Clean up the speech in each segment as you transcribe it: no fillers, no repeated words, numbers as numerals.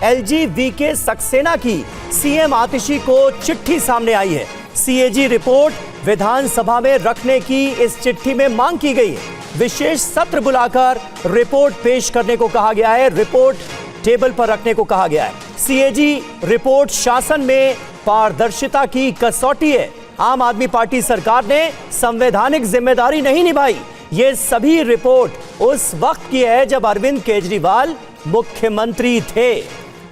LG VK Saxena की CM आतिशी को चिट्ठी सामने आई है। सीएजी रिपोर्ट विधानसभा में रखने की इस चिट्ठी में मांग की गई है। विशेष सत्र बुलाकर रिपोर्ट पेश करने को कहा गया है, रिपोर्ट टेबल पर रखने को कहा गया है। सीएजी रिपोर्ट शासन में पारदर्शिता की कसौटी है। आम आदमी पार्टी सरकार ने संवैधानिक जिम्मेदारी नहीं निभाई। ये सभी रिपोर्ट उस वक्त की है जब अरविंद केजरीवाल मुख्यमंत्री थे।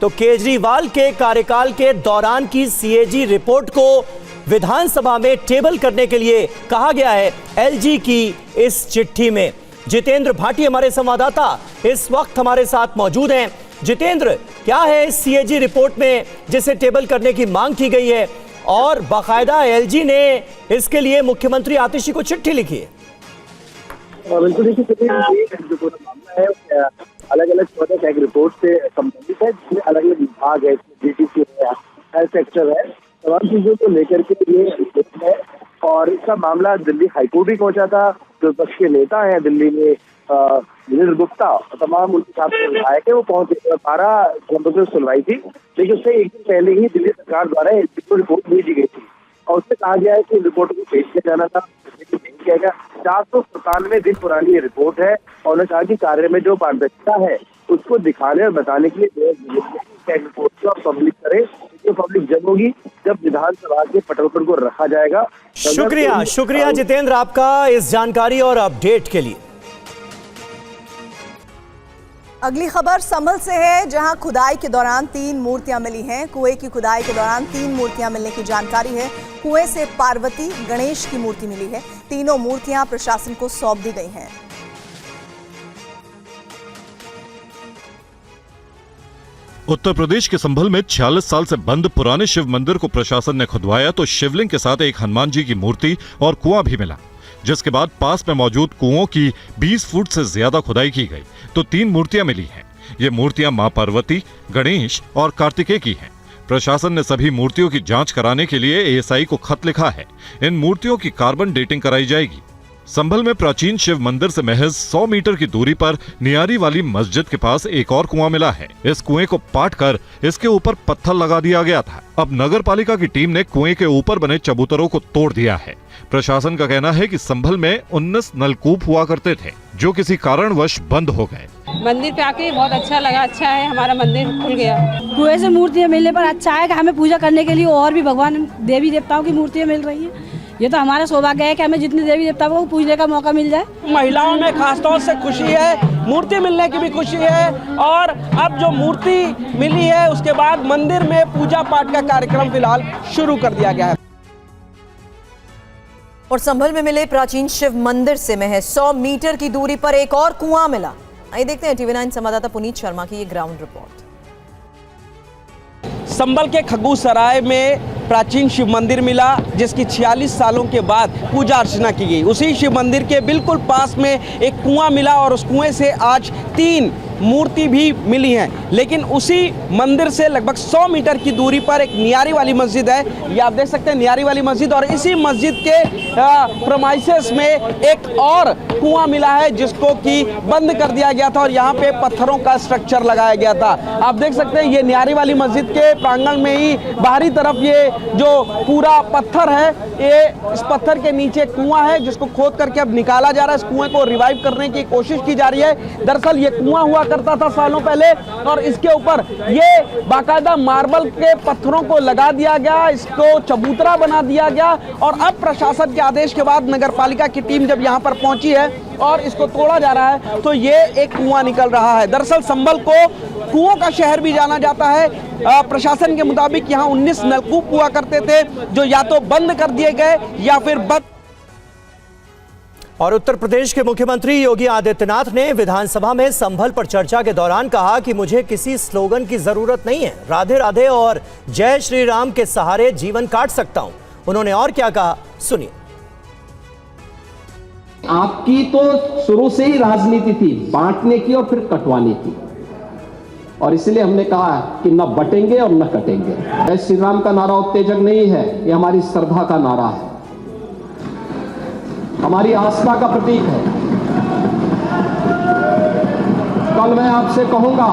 तो केजरीवाल के कार्यकाल के दौरान की सीएजी रिपोर्ट को विधानसभा में टेबल करने के लिए कहा गया है एलजी की इस चिट्ठी में। जितेंद्र भाटी हमारे संवाददाता इस वक्त हमारे साथ मौजूद हैं। जितेंद्र, क्या है इस सीएजी रिपोर्ट में जिसे टेबल करने की मांग की गई है और बाकायदा एलजी ने इसके लिए मुख्यमंत्री आतिशी को चिट्ठी लिखी है? बिल्कुल, देखिए जो पूरा मामला है अलग अलग 14 टैग रिपोर्ट से संबंधित है, जिसमें अलग अलग विभाग है, डीटीसी है, हेल्थ सेक्टर है, तमाम चीजों को लेकर के ये है। और इसका मामला दिल्ली हाईकोर्ट भी पहुंचा था। जो विपक्ष के नेता है दिल्ली में विजय गुप्ता, तमाम उनके साथ विधायक है, वो पहुंचे। 12 दिसंबर को सुनवाई थी, लेकिन उससे एक दिन पहले ही दिल्ली सरकार द्वारा रिपोर्ट भेजी गई थी और उससे कहा गया है कि रिपोर्ट को पेश किया जाना था, लेकिन नहीं किया गया। 497 दिन पुरानी ये रिपोर्ट है और उन्होंने कहा कि कार्य में जो पारदर्शिता है उसको दिखाने और बताने के लिए रिपोर्ट को आप पब्लिक करें। तो पब्लिक जब होगी जब विधानसभा के पटल पर को रखा जाएगा। शुक्रिया जितेंद्र आपका इस जानकारी और अपडेट के लिए। अगली खबर संभल से है, जहां खुदाई के दौरान 3 मूर्तियां मिली हैं। कुएं की खुदाई के दौरान 3 मूर्तियां मिलने की जानकारी है। कुएं से पार्वती गणेश की मूर्ति मिली है। तीनों मूर्तियां प्रशासन को सौंप दी गई हैं। उत्तर प्रदेश के संभल में 46 साल से बंद पुराने शिव मंदिर को प्रशासन ने खुदवाया तो शिवलिंग के साथ एक हनुमान जी की मूर्ति और कुआं भी मिला, जिसके बाद पास में मौजूद कुओं की 20 फुट से ज्यादा खुदाई की गई तो 3 मूर्तियां मिली हैं। ये मूर्तियां मां पार्वती, गणेश और कार्तिकेय की हैं। प्रशासन ने सभी मूर्तियों की जांच कराने के लिए एएसआई को खत लिखा है। इन मूर्तियों की कार्बन डेटिंग कराई जाएगी। संभल में प्राचीन शिव मंदिर से महज 100 मीटर की दूरी पर नियारी वाली मस्जिद के पास एक और कुआं मिला है। इस कुएं को पाट कर इसके ऊपर पत्थर लगा दिया गया था। अब नगर पालिका की टीम ने कुएं के ऊपर बने चबूतरों को तोड़ दिया है। प्रशासन का कहना है कि संभल में 19 नलकूप हुआ करते थे जो किसी कारणवश बंद हो गए। मंदिर पे आके बहुत अच्छा लगा, अच्छा है, हमारा मंदिर खुल गया। कुएं से मूर्तियां मिलने पर अच्छा है कि हमें पूजा करने के लिए और भी भगवान देवी देवताओं की मूर्तियां मिल रही हैं। ये तो हमारा सौभाग्य है कि हमें जितने देवी देवताओं को पूजने का मौका मिल जाए। महिलाओं में खासतौर से खुशी है, मूर्ति मिलने की भी खुशी है और अब जो मूर्ति मिली है उसके बाद मंदिर में पूजा पाठ का कार्यक्रम फिलहाल शुरू कर दिया गया है। और संभल में मिले प्राचीन शिव मंदिर से महज 100 मीटर की दूरी पर एक और कुआं मिला। आइए देखते हैं टीवी 9 संवाददाता पुनीत शर्मा की ये ग्राउंड रिपोर्ट। संभल के खग्गूसराय में प्राचीन शिव मंदिर मिला, जिसकी 46 सालों के बाद पूजा अर्चना की गई। उसी शिव मंदिर के बिल्कुल पास में एक कुआं मिला और उस कुएं से आज 3 मूर्ति भी मिली हैं। लेकिन उसी मंदिर से लगभग 100 मीटर की दूरी पर एक नियारी वाली मस्जिद है। ये आप देख सकते हैं नियारी वाली मस्जिद, और इसी मस्जिद के प्रेमाइसेस में एक और कुआं मिला है जिसको कि बंद कर दिया गया था और यहाँ पे पत्थरों का स्ट्रक्चर लगाया गया था। आप देख सकते हैं ये नियारी वाली मस्जिद के प्रांगण में ही बाहरी तरफ ये जो पूरा पत्थर है, ये इस पत्थर के नीचे कुआं है जिसको खोद करके अब निकाला जा रहा है। इस कुएं को रिवाइव करने की कोशिश की जा रही है। दरअसल ये कुआं हुआ करता था सालों पहले और इसके ऊपर ये बाकायदा मार्बल के पत्थरों को लगा दिया गया, इसको चबूतरा बना दिया गया और अब प्रशासन के आदेश के बाद नगर पालिका की टीम जब यहाँ पर पहुंची है और इसको तोड़ा जा रहा है तो ये एक कुआं निकल रहा है। दरअसल संभल को कुओं का शहर भी जाना जाता है। प्रशासन के मुताबिक यहाँ 19 नलकूप हुआ करते थे जो या तो बंद कर दिए गए या फिर बंद। और उत्तर प्रदेश के मुख्यमंत्री योगी आदित्यनाथ ने विधानसभा में संभल पर चर्चा के दौरान कहा कि मुझे किसी स्लोगन की जरूरत नहीं है, राधे राधे और जय श्री राम के सहारे जीवन काट सकता हूं। उन्होंने और क्या कहा, सुनिए। आपकी तो शुरू से ही राजनीति थी बांटने की और फिर कटवाने की, और इसलिए हमने कहा कि न बटेंगे और न कटेंगे। जय श्री राम का नारा उत्तेजक नहीं है, ये हमारी श्रद्धा का नारा है, हमारी आस्था का प्रतीक है। कल मैं आपसे कहूंगा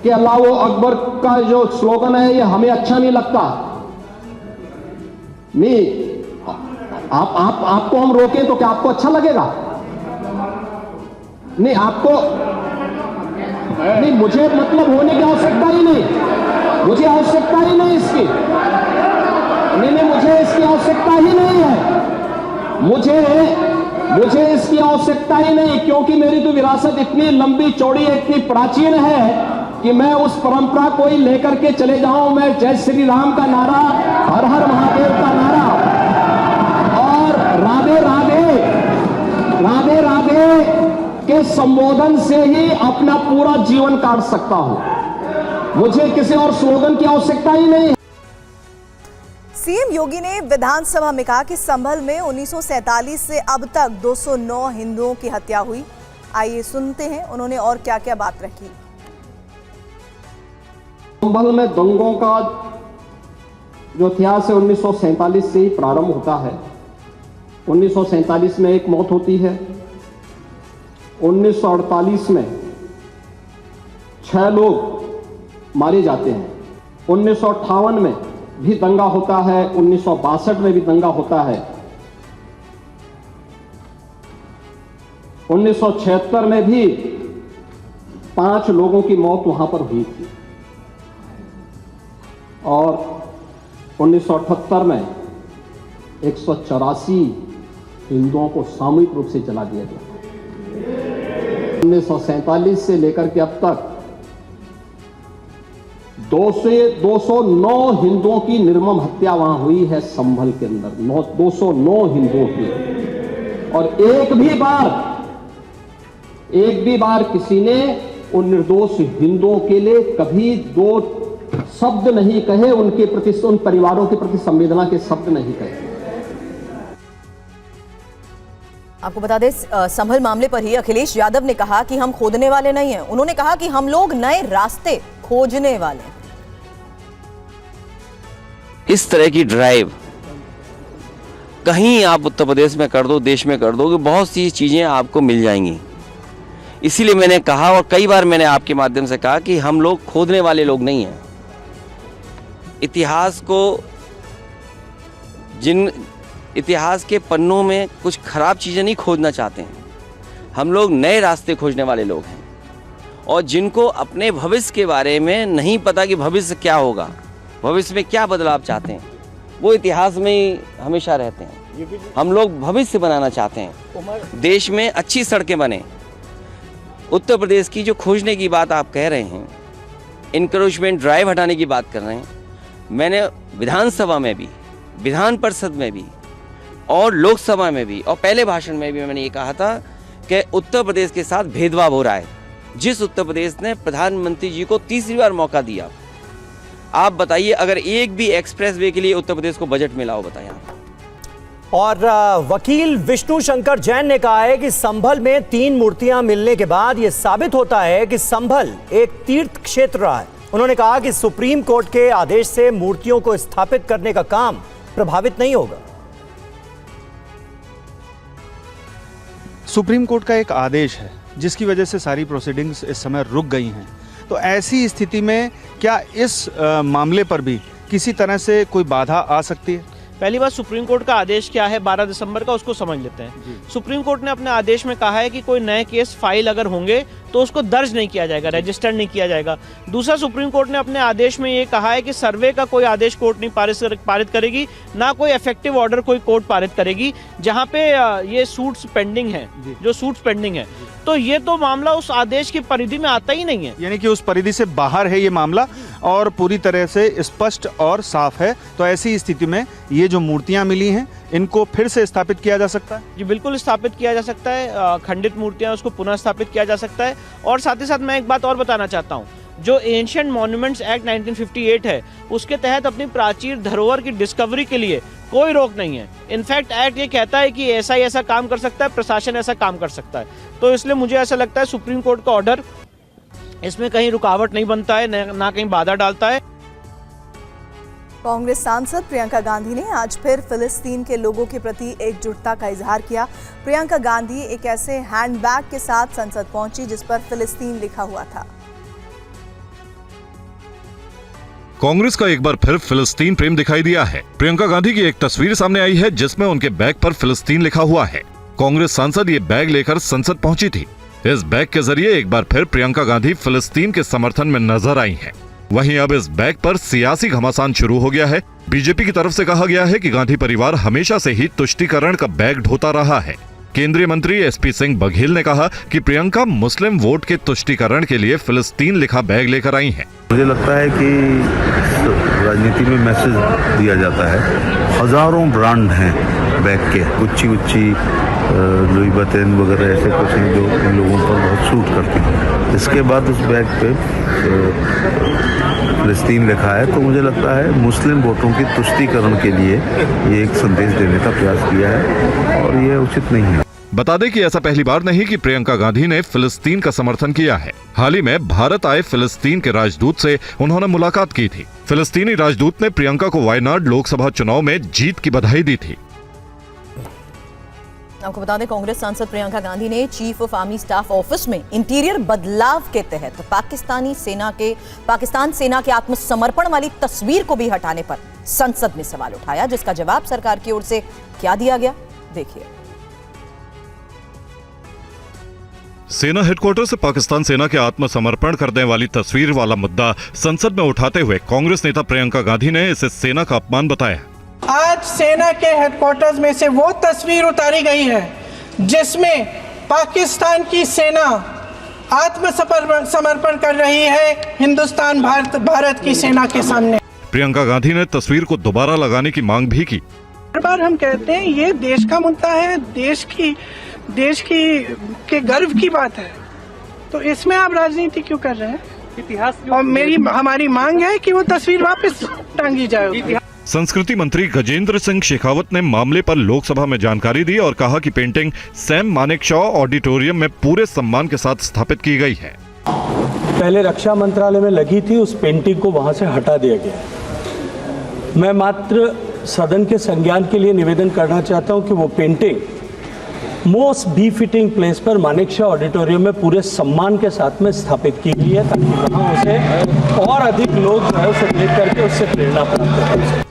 कि अल्लाह वो अकबर का जो स्लोगन है ये हमें अच्छा नहीं लगता। नहीं, आपको हम रोकें तो क्या आपको अच्छा लगेगा? नहीं, आपको नहीं, मुझे मतलब होने की आवश्यकता ही नहीं, मुझे आवश्यकता ही नहीं इसकी, नहीं, मुझे इसकी आवश्यकता ही नहीं है, मुझे इसकी आवश्यकता ही नहीं, क्योंकि मेरी तो विरासत इतनी लंबी चौड़ी है, इतनी प्राचीन है कि मैं उस परंपरा को ही लेकर के चले जाऊं। मैं जय श्री राम का नारा, हर हर महादेव का नारा और राधे राधे राधे राधे के संबोधन से ही अपना पूरा जीवन काट सकता हूं। मुझे किसी और स्लोगन की आवश्यकता ही नहीं है। सीएम योगी ने विधानसभा में कहा कि संभल में 1947 से अब तक 209 हिंदुओं की हत्या हुई। आइए सुनते हैं उन्होंने और क्या क्या बात रखी। संभल में दंगों का जो इतिहास है 1947 से ही प्रारंभ होता है। 1947 में एक मौत होती है, 1948 में 6 लोग मारे जाते हैं, 1958 में भी दंगा होता है, 1962 में भी दंगा होता है, 1976 में भी 5 लोगों की मौत वहां पर हुई थी और 1978 में 184 हिंदुओं को सामूहिक रूप से जला दिया गया। 1947 से लेकर के अब तक 209 हिंदुओं की निर्मम हत्या वहां हुई है संभल के अंदर, 209 हिंदुओं की। और एक भी बार किसी ने उन निर्दोष हिंदुओं के लिए कभी 2 शब्द नहीं कहे, उनके प्रति, उन परिवारों के प्रति संवेदना के शब्द नहीं कहे। आपको बता दें, संभल मामले पर ही अखिलेश यादव ने कहा कि हम खोदने वाले नहीं हैं। उन्होंने कहा कि हम लोग नए रास्ते खोजने वाले हैं। इस तरह की ड्राइव कहीं आप उत्तर प्रदेश में कर दो, देश में कर दो, कि बहुत सी चीज़ें आपको मिल जाएंगी। इसीलिए मैंने कहा और कई बार मैंने आपके माध्यम से कहा कि हम लोग खोदने वाले लोग नहीं हैं। इतिहास के पन्नों में कुछ खराब चीज़ें नहीं खोजना चाहते हैं। हम लोग नए रास्ते खोजने वाले लोग हैं और जिनको अपने भविष्य के बारे में नहीं पता कि भविष्य क्या होगा, भविष्य में क्या बदलाव चाहते हैं, वो इतिहास में ही हमेशा रहते हैं। हम लोग भविष्य बनाना चाहते हैं, देश में अच्छी सड़कें बने। उत्तर प्रदेश की जो खोजने की बात आप कह रहे हैं, इंक्रोचमेंट ड्राइव हटाने की बात कर रहे हैं, मैंने विधानसभा में भी, विधान परिषद में भी और लोकसभा में भी और पहले भाषण में भी मैंने ये कहा था कि उत्तर प्रदेश के साथ भेदभाव हो रहा है। जिस उत्तर प्रदेश ने प्रधानमंत्री जी को तीसरी बार मौका दिया, आप बताइए अगर एक भी एक्सप्रेसवे के लिए उत्तर प्रदेश को बजट मिला हो, बताइए आप। और वकील विष्णु शंकर जैन ने कहा है कि संभल में 3 मूर्तियां मिलने के बाद यह साबित होता है कि संभल एक तीर्थ क्षेत्र रहा है। उन्होंने कहा कि सुप्रीम कोर्ट के आदेश से मूर्तियों को स्थापित करने का काम प्रभावित नहीं होगा। सुप्रीम कोर्ट का एक आदेश है जिसकी वजह से सारी प्रोसीडिंग्स इस समय रुक गई हैं। तो ऐसी स्थिति में क्या इस मामले पर भी किसी तरह से कोई बाधा आ सकती है? पहली बात, सुप्रीम कोर्ट का आदेश क्या है 12 दिसंबर का, उसको समझ लेते हैं। सुप्रीम कोर्ट ने अपने आदेश में कहा है कि कोई नए केस फाइल अगर होंगे तो उसको दर्ज नहीं किया जाएगा, रजिस्टर्ड नहीं किया जाएगा। दूसरा, सुप्रीम कोर्ट ने अपने आदेश में ये कहा है कि सर्वे का कोई आदेश कोर्ट नहीं पारित करेगी, ना कोई इफेक्टिव ऑर्डर कोई कोर्ट पारित करेगी जहां पे ये सूट्स पेंडिंग है, जो सूट्स पेंडिंग है। तो ये तो मामला उस आदेश की परिधि में आता ही नहीं है, यानी कि उस परिधि से बाहर है ये मामला और पूरी तरह से स्पष्ट और साफ है। तो ऐसी स्थिति में ये जो मूर्तियां मिली हैं इनको फिर से स्थापित किया जा सकता है? जी बिल्कुल, स्थापित किया जा सकता है। खंडित मूर्तियां उसको पुनः स्थापित किया जा सकता है। और साथ ही साथ मैं एक बात और बताना चाहता हूं, जो एंशिएंट मॉन्यूमेंट्स एक्ट 1958 है उसके तहत अपनी प्राचीन धरोहर की डिस्कवरी के लिए कोई रोक नहीं है। इनफैक्ट एक्ट ये कहता है कि ऐसा काम कर सकता है, प्रशासन ऐसा काम कर सकता है। तो इसलिए मुझे ऐसा लगता है सुप्रीम कोर्ट का ऑर्डर इसमें कहीं रुकावट नहीं बनता है, ना कहीं बाधा डालता है। कांग्रेस सांसद प्रियंका गांधी ने आज फिर फिलिस्तीन के लोगों के प्रति एकजुटता का इजहार किया। प्रियंका गांधी एक ऐसे हैंडबैग के साथ संसद पहुंची जिस पर फिलिस्तीन लिखा हुआ था। कांग्रेस का एक बार फिर फिलिस्तीन प्रेम दिखाई दिया है। प्रियंका गांधी की एक तस्वीर सामने आई है जिसमें उनके बैग पर फिलिस्तीन लिखा हुआ है। कांग्रेस सांसद ये बैग लेकर संसद पहुंची थी। इस बैग के जरिए एक बार फिर प्रियंका गांधी फिलिस्तीन के समर्थन में नजर आई हैं। वहीं अब इस बैग पर सियासी घमासान शुरू हो गया है। बीजेपी की तरफ से कहा गया है कि गांधी परिवार हमेशा से ही तुष्टीकरण का बैग ढोता रहा है। केंद्रीय मंत्री एसपी सिंह बघेल ने कहा कि प्रियंका मुस्लिम वोट के तुष्टीकरण के लिए फिलिस्तीन लिखा बैग लेकर आई हैं। मुझे लगता है कि राजनीति में मैसेज दिया जाता है। हजारों ब्रांड हैं बैग के, गुच्ची लुई वुइटन वगैरह ऐसे कुछ हैं जो इन लोगों पर बहुत सूट करते हैं। इसके बाद उस बैग पे फिलिस्तीन लिखा है, तो मुझे लगता है मुस्लिम वोटों की तुष्टीकरण के लिए ये एक संदेश देने का प्रयास किया है और ये उचित नहीं है। बता दें कि ऐसा पहली बार नहीं कि प्रियंका गांधी ने फिलिस्तीन का समर्थन किया है। हाल ही में भारत आए फिलिस्तीन के राजदूत से उन्होंने मुलाकात की थी। फिलिस्तीनी राजदूत ने प्रियंका को वायनाड लोकसभा चुनाव में जीत की बधाई दी थी। आपको बता दें, कांग्रेस सांसद प्रियंका गांधी ने chief of army staff office में इंटीरियर बदलाव के तहत पाकिस्तान सेना के आत्मसमर्पण वाली तस्वीर को भी हटाने पर संसद में सवाल उठाया, जिसका जवाब सरकार की ओर से क्या दिया गया, देखिए। सेना हेडक्वार्टर से पाकिस्तान सेना के आत्मसमर्पण करने वाली तस्वीर वाला मुद्दा संसद में उठाते हुए कांग्रेस नेता प्रियंका गांधी ने इसे सेना का अपमान बताया। आज सेना के हेडक्वार्टर्स में से वो तस्वीर उतारी गई है जिसमें पाकिस्तान की सेना आत्मसमर्पण कर रही है हिंदुस्तान भारत की सेना के सामने। प्रियंका गांधी ने तस्वीर को दोबारा लगाने की मांग भी की। हर बार हम कहते हैं ये देश का मुद्दा है, देश के गर्व की बात है, तो इसमें आप राजनीति क्यों कर रहे हैं? इतिहास और हमारी मांग है कि वो तस्वीर वापस टांगी जाए। संस्कृति मंत्री गजेंद्र सिंह शेखावत ने मामले पर लोकसभा में जानकारी दी और कहा कि पेंटिंग सैम मानेकशॉ ऑडिटोरियम में पूरे सम्मान के साथ स्थापित की गई है। पहले रक्षा मंत्रालय में लगी थी, उस पेंटिंग को वहां से हटा दिया गया। मैं मात्र सदन के संज्ञान के लिए निवेदन करना चाहता हूं कि वो पेंटिंग मोस्ट बीफिटिंग प्लेस पर मानेकशॉ ऑडिटोरियम में पूरे सम्मान के साथ में स्थापित की गई है, ताकि वहां उसे और अधिक लोग जो है उसे देख करके उससे प्रेरणा प्राप्त कर सकें।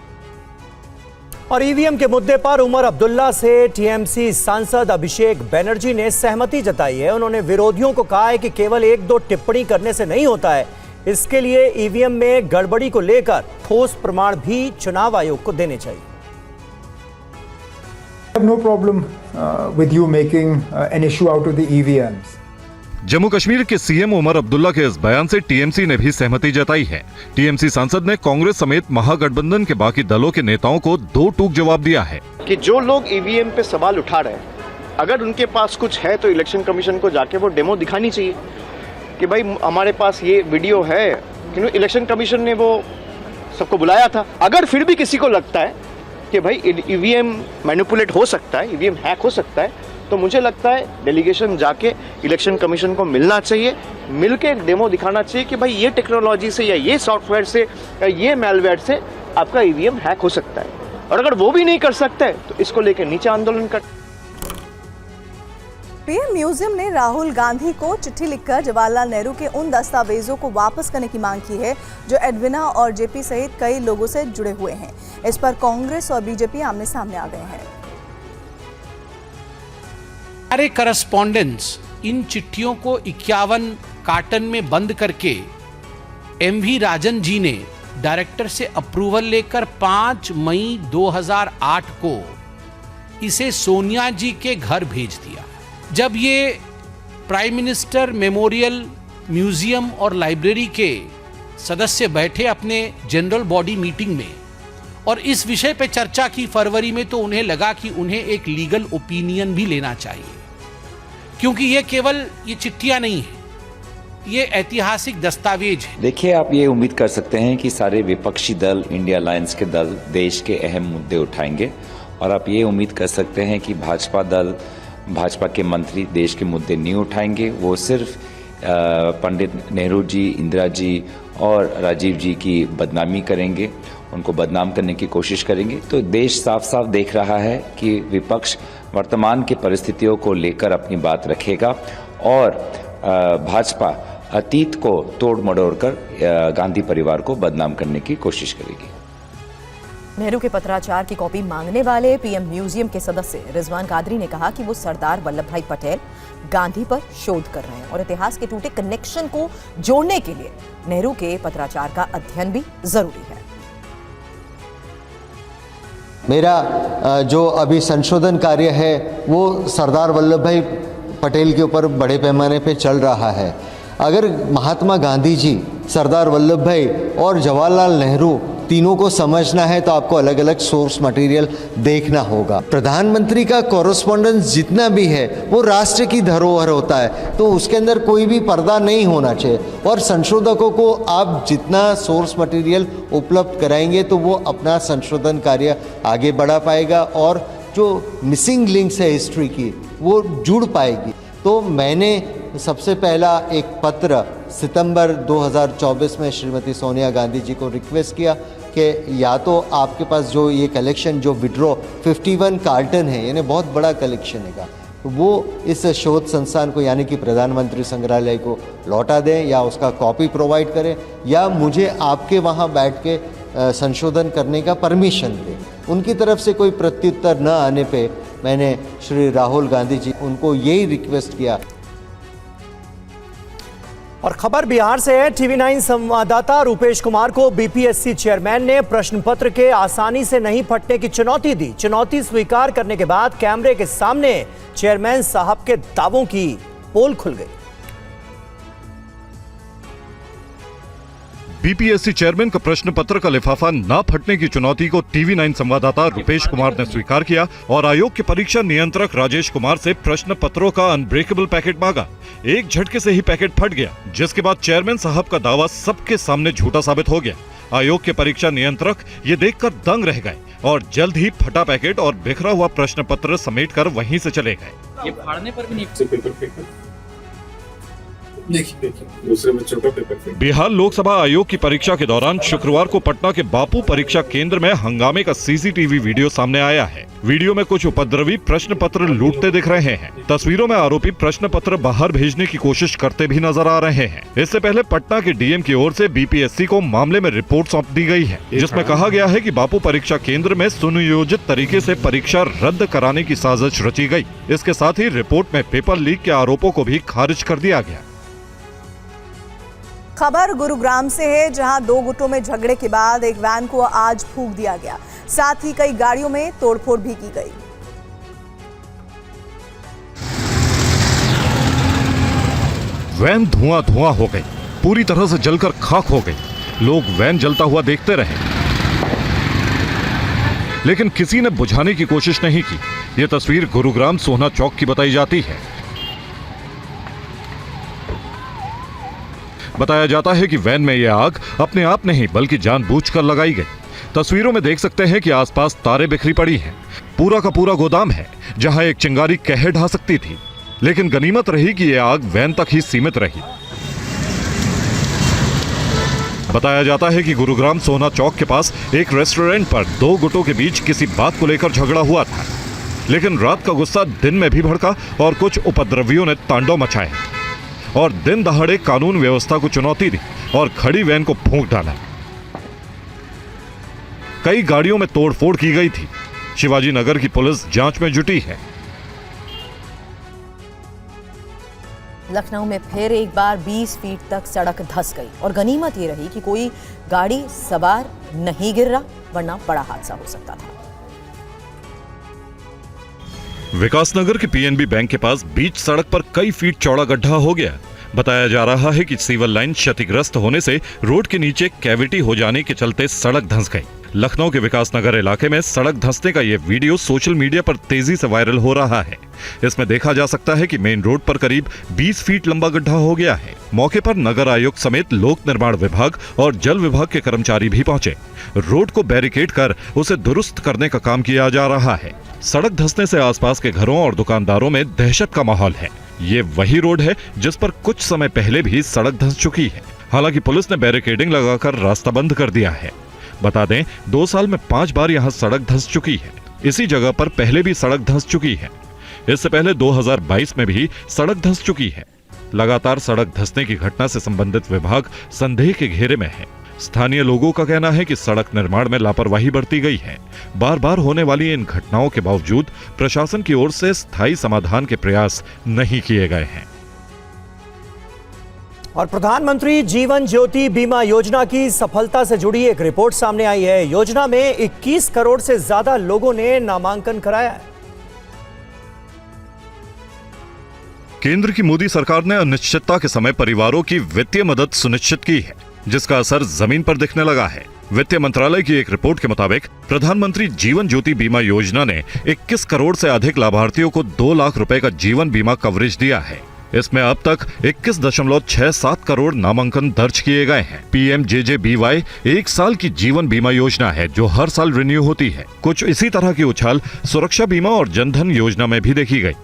और ईवीएम के मुद्दे पर उमर अब्दुल्ला से टीएमसी सांसद अभिषेक बनर्जी ने सहमति जताई है। उन्होंने विरोधियों को कहा है कि केवल एक दो टिप्पणी करने से नहीं होता है, इसके लिए ईवीएम में गड़बड़ी को लेकर ठोस प्रमाण भी चुनाव आयोग को देने चाहिए। No problem with you making an issue out of the EVMs. Jammu Kashmir के सीएम उमर अब्दुल्ला के इस बयान से टीएमसी ने भी सहमति जताई है। टीएमसी सांसद ने कांग्रेस समेत महागठबंधन के बाकी दलों के नेताओं को दो टूक जवाब दिया है कि जो लोग ईवीएम पे सवाल उठा रहे हैं, अगर उनके पास कुछ है तो इलेक्शन कमीशन को जाके वो डेमो दिखानी चाहिए कि भाई हमारे पास ये वीडियो है। क्योंकि इलेक्शन कमीशन ने वो सबको बुलाया था। अगर फिर भी किसी को लगता है कि भाई ईवीएम मैनिपुलेट हो सकता है, ईवीएम हैक हो सकता है, तो मुझे लगता है डेलीगेशन जाके इलेक्शन कमीशन को मिलना चाहिए, मिलके एक डेमो दिखाना चाहिए कि भाई ये टेक्नोलॉजी से या ये सॉफ्टवेयर से या ये मैलवेयर से आपका ईवीएम हैक हो सकता है। और अगर वो भी नहीं कर सकता है तो इसको लेकर नीचे आंदोलन कर। पीएम म्यूजियम ने राहुल गांधी को चिट्ठी लिखकर जवाहरलाल नेहरू के उन दस्तावेजों को वापस करने की मांग की है जो एडविना और जेपी सहित कई लोगों से जुड़े हुए हैं। इस पर कांग्रेस और बीजेपी आमने सामने आ गए हैं। हमारे करस्पॉन्डेंट्स इन चिट्ठियों को 51 कार्टन में बंद करके एमवी राजन जी ने डायरेक्टर से अप्रूवल लेकर 5 मई 2008 को इसे सोनिया जी के घर भेज दिया। जब ये प्राइम मिनिस्टर मेमोरियल म्यूजियम और लाइब्रेरी के सदस्य बैठे अपने जनरल बॉडी मीटिंग में और इस विषय पे चर्चा की फरवरी में, तो उन्हें लगा कि उन्हें एक लीगल ओपिनियन भी लेना चाहिए, क्योंकि ये केवल ये चिट्ठियां नहीं है, ये ऐतिहासिक दस्तावेज है। देखिए, आप ये उम्मीद कर सकते हैं कि सारे विपक्षी दल, इंडिया अलायंस के दल देश के अहम मुद्दे उठाएंगे, और आप ये उम्मीद कर सकते हैं कि भाजपा दल, भाजपा के मंत्री देश के मुद्दे नहीं उठाएंगे। वो सिर्फ पंडित नेहरू जी, इंदिरा जी और राजीव जी की बदनामी करेंगे, उनको बदनाम करने की कोशिश करेंगे। तो देश साफ साफ देख रहा है कि विपक्ष वर्तमान की परिस्थितियों को लेकर अपनी बात रखेगा और भाजपा अतीत को तोड़ मरोड़ कर गांधी परिवार को बदनाम करने की कोशिश करेगी। नेहरू के पत्राचार की कॉपी मांगने वाले पीएम म्यूजियम के सदस्य रिजवान कादरी ने कहा कि वो सरदार वल्लभ भाई पटेल गांधी पर शोध कर रहे हैं और इतिहास के टूटे कनेक्शन को जोड़ने के लिए नेहरू के पत्राचार का अध्ययन भी जरूरी है। मेरा जो अभी संशोधन कार्य है वो सरदार वल्लभ भाई पटेल के ऊपर बड़े पैमाने पे चल रहा है। अगर महात्मा गांधी जी, सरदार वल्लभ भाई और जवाहरलाल नेहरू तीनों को समझना है तो आपको अलग अलग सोर्स मटेरियल देखना होगा। प्रधानमंत्री का कॉरेस्पॉन्डेंस जितना भी है वो राष्ट्र की धरोहर होता है, तो उसके अंदर कोई भी पर्दा नहीं होना चाहिए और संशोधकों को आप जितना सोर्स मटेरियल उपलब्ध कराएंगे तो वो अपना संशोधन कार्य आगे बढ़ा पाएगा और जो मिसिंग लिंक्स है हिस्ट्री की वो जुड़ पाएगी। तो मैंने सबसे पहला एक पत्र सितंबर 2024 में श्रीमती सोनिया गांधी जी को रिक्वेस्ट किया कि या तो आपके पास जो ये कलेक्शन जो विड्रॉ 51 कार्टन है, यानी बहुत बड़ा कलेक्शन है, तो वो इस शोध संस्थान को यानी कि प्रधानमंत्री संग्रहालय को लौटा दें या उसका कॉपी प्रोवाइड करें या मुझे आपके वहाँ बैठ के संशोधन करने का परमिशन दें। उनकी तरफ से कोई प्रत्युत्तर न आने पे मैंने श्री राहुल गांधी जी उनको यही रिक्वेस्ट किया। और खबर बिहार से है। TV9 संवाददाता रूपेश कुमार को बीपीएससी चेयरमैन ने प्रश्न पत्र के आसानी से नहीं फटने की चुनौती दी। चुनौती स्वीकार करने के बाद कैमरे के सामने चेयरमैन साहब के दावों की पोल खुल गई। बीपीएससी चेयरमैन का प्रश्न पत्र का लिफाफा ना फटने की चुनौती को TV9 संवाददाता रूपेश कुमार ने स्वीकार किया और आयोग के परीक्षा नियंत्रक राजेश कुमार से प्रश्न पत्रों का अनब्रेकेबल पैकेट मांगा। एक झटके से ही पैकेट फट गया, जिसके बाद चेयरमैन साहब का दावा सबके सामने झूठा साबित हो गया। आयोग के परीक्षा नियंत्रक ये देखकर दंग रह गए और जल्द ही फटा पैकेट और बिखरा हुआ प्रश्न पत्र समेटकर वहीं से चले गए। ये फाड़ने पर भी नहीं दूसरे बच्चों का पेपर। बिहार लोकसभा आयोग की परीक्षा के दौरान शुक्रवार को पटना के बापू परीक्षा केंद्र में हंगामे का सीसीटीवी वीडियो सामने आया है। वीडियो में कुछ उपद्रवी प्रश्न पत्र लूटते दिख रहे हैं। तस्वीरों में आरोपी प्रश्न पत्र बाहर भेजने की कोशिश करते भी नजर आ रहे हैं। इससे पहले पटना के डीएम की ओर से बीपीएससी को मामले में रिपोर्ट सौंप दी गई है, जिसमें कहा गया है कि बापू परीक्षा केंद्र में सुनियोजित तरीके से परीक्षा रद्द कराने की साजिश रची गई। इसके साथ ही रिपोर्ट में पेपर लीक के आरोपों को भी खारिज कर दिया गया। खबर गुरुग्राम से है, जहां दो गुटों में झगड़े के बाद एक वैन को आज फूंक दिया गया। साथ ही कई गाड़ियों में तोड़फोड़ भी की गई। वैन धुआं धुआं हो गई, पूरी तरह से जलकर खाक हो गई। लोग वैन जलता हुआ देखते रहे, लेकिन किसी ने बुझाने की कोशिश नहीं की। यह तस्वीर गुरुग्राम सोहना चौक की बताई जाती है। बताया जाता है कि वैन में यह आग अपने आप नहीं बल्कि जानबूझकर लगाई गई। तस्वीरों में देख सकते हैं कि आसपास तारें बिखरी पड़ी हैं। पूरा का पूरा गोदाम है जहां एक चिंगारी कह ढा सकती थी, लेकिन गनीमत रही कि यह आग वैन तक ही सीमित रही। बताया जाता है कि गुरुग्राम सोहना चौक के पास एक रेस्टोरेंट पर दो गुटों के बीच किसी बात को लेकर झगड़ा हुआ था, लेकिन रात का गुस्सा दिन में भी भड़का और कुछ उपद्रवियों ने तांडव मचाया और दिन दहाड़े कानून व्यवस्था को चुनौती दी और खड़ी वैन को फूंक डाला। कई गाड़ियों में तोड़फोड़ की गई थी। शिवाजी नगर की पुलिस जांच में जुटी है। लखनऊ में फिर एक बार 20 फीट तक सड़क धंस गई और गनीमत ये रही कि कोई गाड़ी सवार नहीं गिर रहा, वरना बड़ा हादसा हो सकता था। विकासनगर के पीएनबी बैंक के पास बीच सड़क पर कई फीट चौड़ा गड्ढा हो गया। बताया जा रहा है कि सीवर लाइन क्षतिग्रस्त होने से रोड के नीचे कैविटी हो जाने के चलते सड़क धंस गई। लखनऊ के विकासनगर इलाके में सड़क धंसने का यह वीडियो सोशल मीडिया पर तेजी से वायरल हो रहा है। इसमें देखा जा सकता है कि मेन रोड पर करीब 20 फीट लंबा गड्ढा हो गया है। मौके पर नगर आयुक्त समेत लोक निर्माण विभाग और जल विभाग के कर्मचारी भी पहुंचे। रोड को बैरिकेड कर उसे दुरुस्त करने का काम किया जा रहा है। सड़क धंसने से आसपास के घरों और दुकानदारों में दहशत का माहौल है। ये वही रोड है जिस पर कुछ समय पहले भी सड़क धंस चुकी है। हालांकि पुलिस ने बैरिकेडिंग लगाकर रास्ता बंद कर दिया है। बता दें, 2 साल में 5 बार यहां सड़क धंस चुकी है। इसी जगह पर पहले भी सड़क धंस चुकी है। इससे पहले 2022 में भी सड़क धंस चुकी है। लगातार सड़क धंसने की घटना से संबंधित विभाग संदेह के घेरे में है। स्थानीय लोगों का कहना है कि सड़क निर्माण में लापरवाही बरती गई है। बार बार होने वाली इन घटनाओं के बावजूद प्रशासन की ओर से स्थायी समाधान के प्रयास नहीं किए गए हैं। और प्रधानमंत्री जीवन ज्योति बीमा योजना की सफलता से जुड़ी एक रिपोर्ट सामने आई है। योजना में 21 करोड़ से ज्यादा लोगों ने नामांकन कराया है। केंद्र की मोदी सरकार ने अनिश्चितता के समय परिवारों की वित्तीय मदद सुनिश्चित की है, जिसका असर जमीन पर दिखने लगा है। वित्त मंत्रालय की एक रिपोर्ट के मुताबिक प्रधानमंत्री जीवन ज्योति बीमा योजना ने 21 करोड़ से अधिक लाभार्थियों को 2 लाख रुपए का जीवन बीमा कवरेज दिया है। इसमें अब तक 21.67 करोड़ नामांकन दर्ज किए गए हैं। PMJJBY 1 साल की जीवन बीमा योजना है जो हर साल रिन्यू होती है। कुछ इसी तरह की उछाल सुरक्षा बीमा और जनधन योजना में भी देखी गई।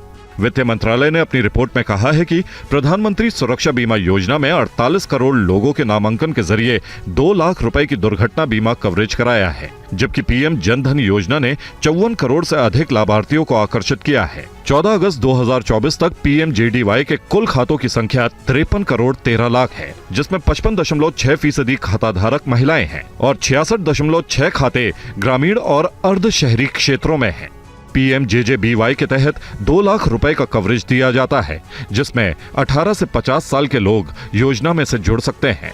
वित्त मंत्रालय ने अपनी रिपोर्ट में कहा है कि प्रधानमंत्री सुरक्षा बीमा योजना में 48 करोड़ लोगों के नामांकन के जरिए 2 लाख रुपए की दुर्घटना बीमा कवरेज कराया है, जबकि PM जनधन योजना ने 54 करोड़ से अधिक लाभार्थियों को आकर्षित किया है। 14 अगस्त 2024 तक PMJDY के कुल खातों की संख्या 53 करोड़ 13 लाख है, जिसमें 55.6% खाताधारक महिलाएं हैं और 66.6 खाते ग्रामीण और अर्ध शहरी क्षेत्रों में हैं। PMJJBY के तहत 2 लाख रुपए का कवरेज दिया जाता है, जिसमें 18 से 50 साल के लोग योजना में से जुड़ सकते हैं।